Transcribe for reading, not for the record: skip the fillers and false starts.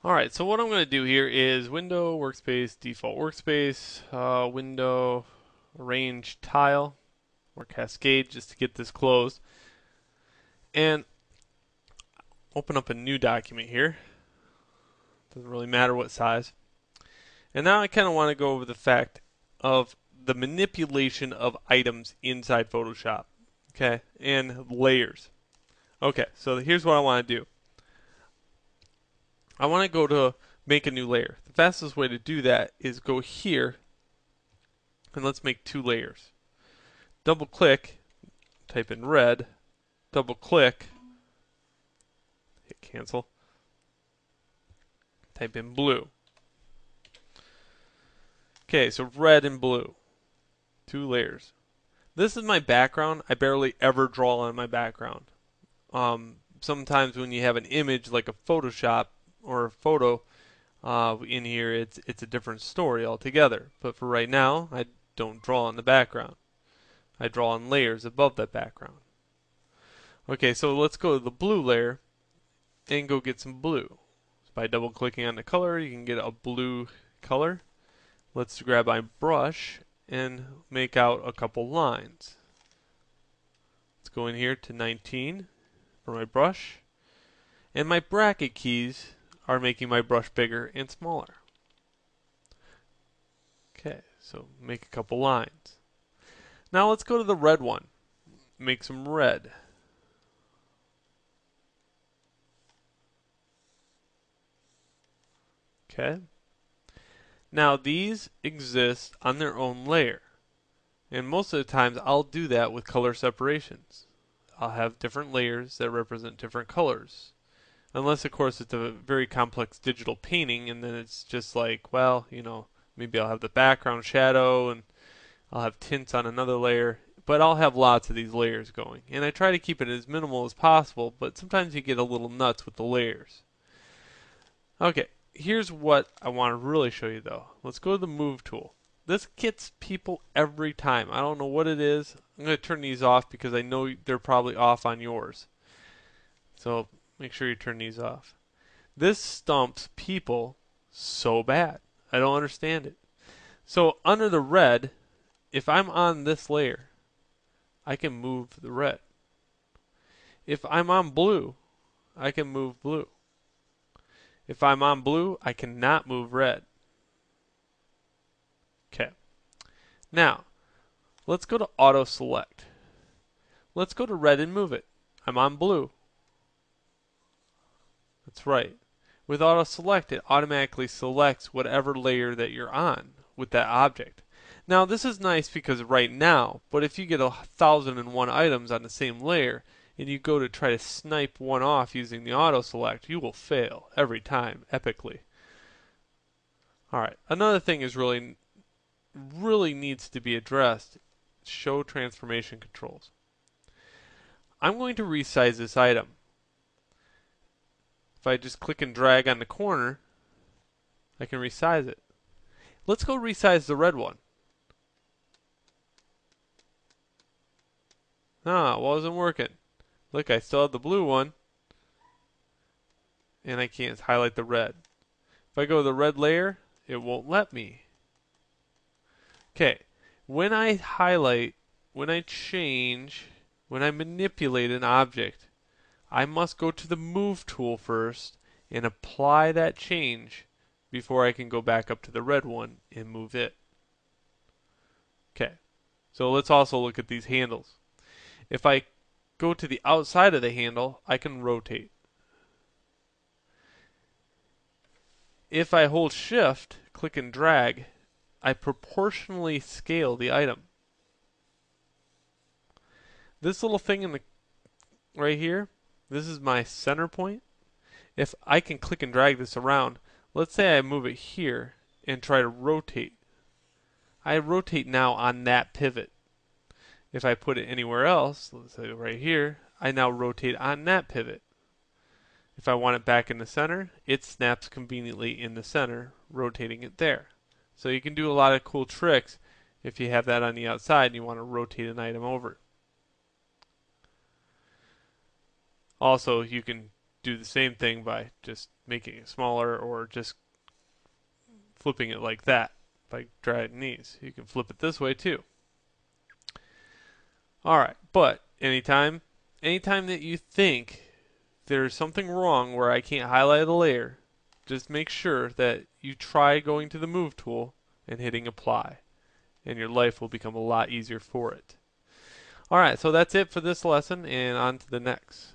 Alright, so what I'm going to do here is window, workspace, default workspace, window, arrange tile, or cascade just to get this closed. And open up a new document here. Doesn't really matter what size. And now I kind of want to go over the fact of the manipulation of items inside Photoshop. Okay, and layers. Okay, so here's what I want to do. I want to go to make a new layer. The fastest way to do that is go here and let's make two layers. Double click, type in red, double click, hit cancel, type in blue. Okay, so red and blue, two layers. This is my background. I barely ever draw on my background. Sometimes when you have an image like a Photoshop or a photo in here, it's a different story altogether. But for right now, I don't draw on the background. I draw on layers above that background. Okay, so let's go to the blue layer and go get some blue. So by double clicking on the color, you can get a blue color. Let's grab my brush and make out a couple lines. Let's go in here to 19 for my brush. And my bracket keys are making my brush bigger and smaller. Okay, so make a couple lines. Now let's go to the red one. Make some red. Okay. Now these exist on their own layer. And most of the times I'll do that with color separations. I'll have different layers that represent different colors. Unless, of course, it's a very complex digital painting, and then it's just like, well, maybe I'll have the background shadow, and I'll have tints on another layer, but I'll have lots of these layers going. And I try to keep it as minimal as possible, but sometimes you get a little nuts with the layers. Okay, here's what I want to really show you, though. Let's go to the Move tool. This gets people every time. I don't know what it is. I'm going to turn these off because I know they're probably off on yours. So make sure you turn these off. This stumps people so bad. I don't understand it. So under the red, if I'm on this layer, I can move the red. If I'm on blue, I can move blue. If I'm on blue, I cannot move red. Okay. Now, let's go to auto select. Let's go to red and move it. I'm on blue. That's right. With auto select, it automatically selects whatever layer that you're on with that object. Now, this is nice because right now, but if you get 1,001 items on the same layer and you go to try to snipe one off using the auto select, you will fail every time epically. Alright, another thing is really needs to be addressed. Show transformation controls. I'm going to resize this item. If I just click and drag on the corner, I can resize it. Let's go resize the red one. Ah, it wasn't working. Look, I still have the blue one, and I can't highlight the red. If I go to the red layer, it won't let me. Okay, when I highlight, when I change, when I manipulate an object, I must go to the Move tool first and apply that change before I can go back up to the red one and move it. Okay, so let's also look at these handles. If I go to the outside of the handle, I can rotate. If I hold shift, click and drag, I proportionally scale the item. This little thing in the right here, this is my center point. If I can click and drag this around, let's say I move it here and try to rotate. I rotate now on that pivot. If I put it anywhere else, let's say right here, I now rotate on that pivot. If I want it back in the center, it snaps conveniently in the center, rotating it there. So you can do a lot of cool tricks if you have that on the outside and you want to rotate an item over. Also, you can do the same thing by just making it smaller or just flipping it like that by dragging these. You can flip it this way too. Alright, but anytime that you think there's something wrong where I can't highlight a layer, just make sure that you try going to the move tool and hitting apply, and your life will become a lot easier for it. Alright, so that's it for this lesson, and on to the next.